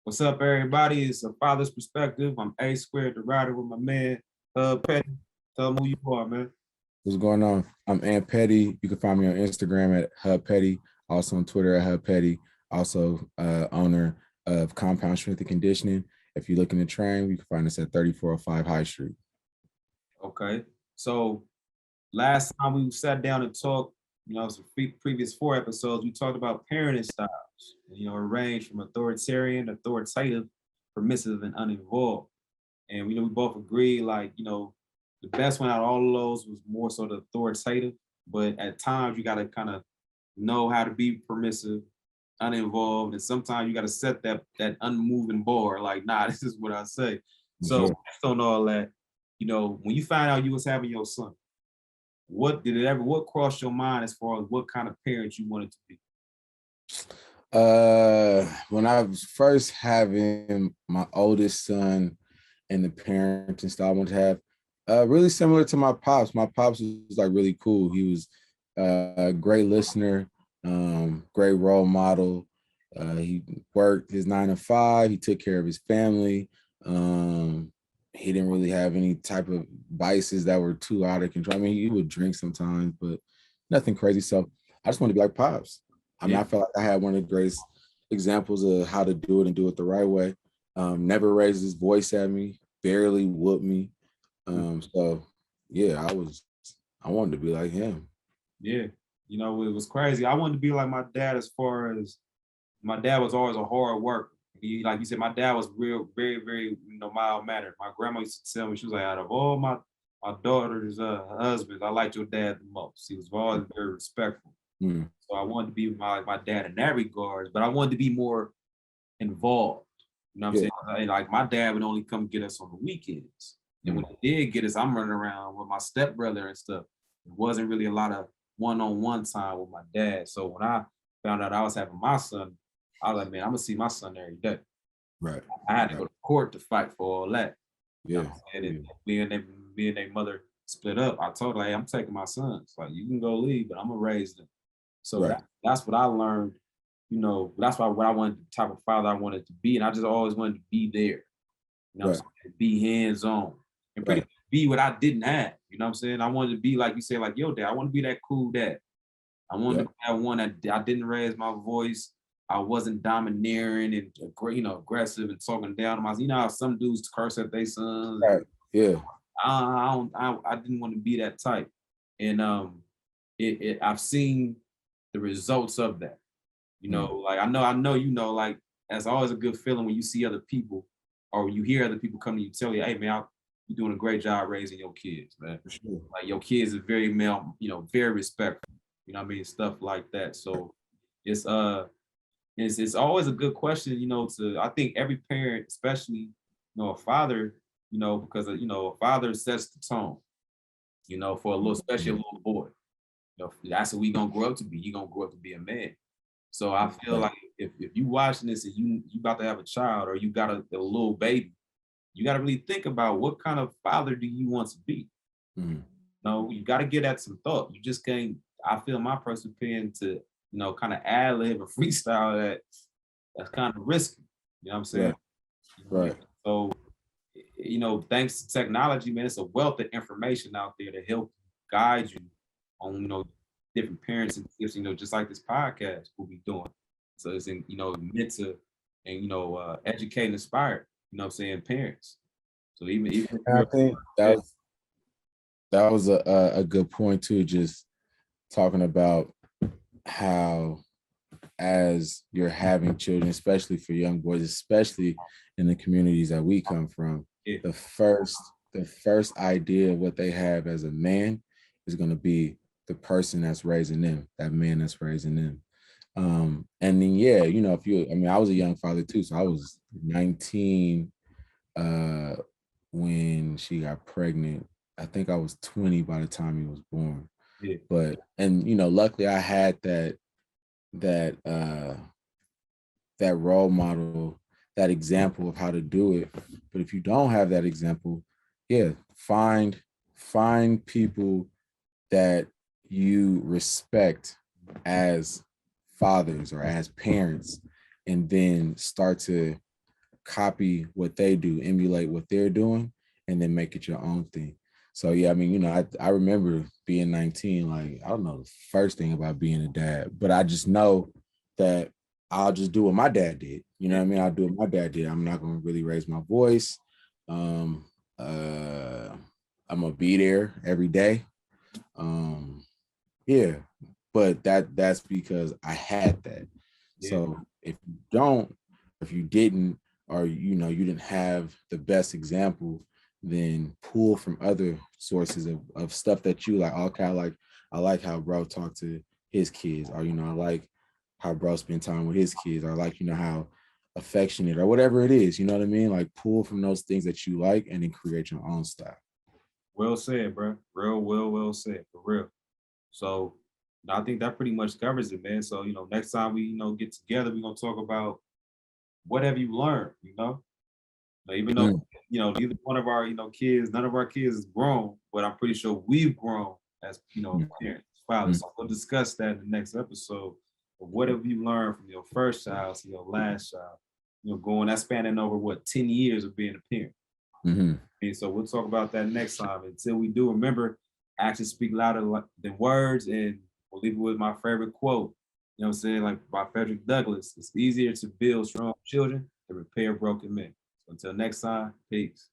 What's up, everybody? It's a father's perspective. I'm A Squared, the rider with my man, Petty. Tell him who you are, man. What's going on? I'm Ant Petty. You can find me on Instagram at Hub Petty, also on Twitter at Hub Petty, also owner of Compound Strength and Conditioning. If you're looking to train, you can find us at 3405 High Street. Okay. So last time we sat down and talked, some previous 4 episodes, we talked about parenting styles. It ranged from authoritarian, authoritative, permissive, and uninvolved. And we both agreed, the best one out of all of those was more sort of authoritative, but at times you got to kind of know how to be permissive, uninvolved, and sometimes you got to set that unmoving bar. Like, nah, this is what I say. So based on all that, when you find out you was having your son, what crossed your mind as far as what kind of parent you wanted to be? When I was first having my oldest son and the parenting style I wanted to have, really similar to my pops. My pops was like really cool. He was a great listener, great role model. He worked his 9 to 5. He took care of his family. He didn't really have any type of vices that were too out of control. I mean, he would drink sometimes, but nothing crazy. So I just wanted to be like pops. I mean, I felt like I had one of the greatest examples of how to do it and do it the right way. Never raised his voice at me, barely whooped me. So yeah, I wanted to be like him. Yeah. It was crazy. I wanted to be like my dad as far as my dad was always a hard worker. Like you said, my dad was real, very, very, mild mannered. My grandma used to tell me, she was like, out of all my daughter's husbands, I liked your dad the most. He was always very respectful. So I wanted to be my dad in that regard, but I wanted to be more involved. You know what I'm saying? Like my dad would only come get us on the weekends. And when he did get us, I'm running around with my stepbrother and stuff. It wasn't really a lot of one-on-one time with my dad. So when I found out I was having my son, I was like, man, I'm gonna see my son every day. Right. I had to go to court to fight for all that. Yeah. And me and their mother split up. I told her, hey, I'm taking my sons. Like, you can go leave, but I'm gonna raise them. So that's what I learned. That's what I wanted, the type of father I wanted to be, and I just always wanted to be there. Be hands on and pretty much be what I didn't have. You know what I'm saying? I wanted to be like you said, like yo, dad. I want to be that cool dad. I wanted to be that one that I didn't raise my voice. I wasn't domineering and aggressive and talking down to my. How some dudes curse at their sons. Yeah. I didn't want to be that type, and I've seen the results of that. Like I know, like that's always a good feeling when you see other people or you hear other people come to you tell you, hey man, you're doing a great job raising your kids, man. For sure. Like your kids are very male, very respectful. What I mean? Stuff like that. So it's always a good question, I think every parent, especially, a father, because a father sets the tone, for a little, especially a little boy. That's what we gonna grow up to be. You gonna grow up to be a man. So I feel like if you watching this and you about to have a child or you got a little baby, you got to really think about what kind of father do you want to be. You got to get at some thought. You just can't. I feel my personal opinion to kind of ad lib or freestyle that's kind of risky. You know what I'm saying? Right. So thanks to technology, man, it's a wealth of information out there to help guide you on different parents and tips, just like this podcast we'll be doing. So it's meant to and educate and inspire, what I'm saying, parents. So even I think that was a good point too, just talking about how as you're having children, especially for young boys, especially in the communities that we come from, the first idea of what they have as a man is going to be the person that's raising them, that man that's raising them. And then, I was a young father too. So I was 19 when she got pregnant. I think I was 20 by the time he was born. But, luckily I had that role model, that example of how to do it. But if you don't have that example, find people that you respect as fathers or as parents, and then start to copy what they do, emulate what they're doing, and then make it your own thing. So yeah, I mean, I remember being 19, like I don't know the first thing about being a dad, but I just know that I'll just do what my dad did. You know what I mean? I'll do what my dad did. I'm not gonna really raise my voice. Um, I'm gonna be there every day. Um, yeah, but that's because I had that. Yeah. So if you don't, if you didn't, or you didn't have the best example, then pull from other sources of stuff that you like. Okay, I like how bro talked to his kids, or I like how bro spend time with his kids, or like how affectionate or whatever it is. You know what I mean? Like pull from those things that you like and then create your own style. Well said, bro. Real well said, for real. So I think that pretty much covers it, man. So, next time we, get together, we're gonna talk about what have you learned, even though, Mm, neither one of our, kids, none of our kids is grown, but I'm pretty sure we've grown as, mm, parents, fathers. mm, So we'll discuss that in the next episode. Of what have you learned from your first child to your last child? Going that spanning over what 10 years of being a parent. mhm. And so we'll talk about that next time. Until we do, remember, actions speak louder than words. And we'll leave it with my favorite quote, what I'm saying, like by Frederick Douglass. It's easier to build strong children than repair broken men. So until next time, peace.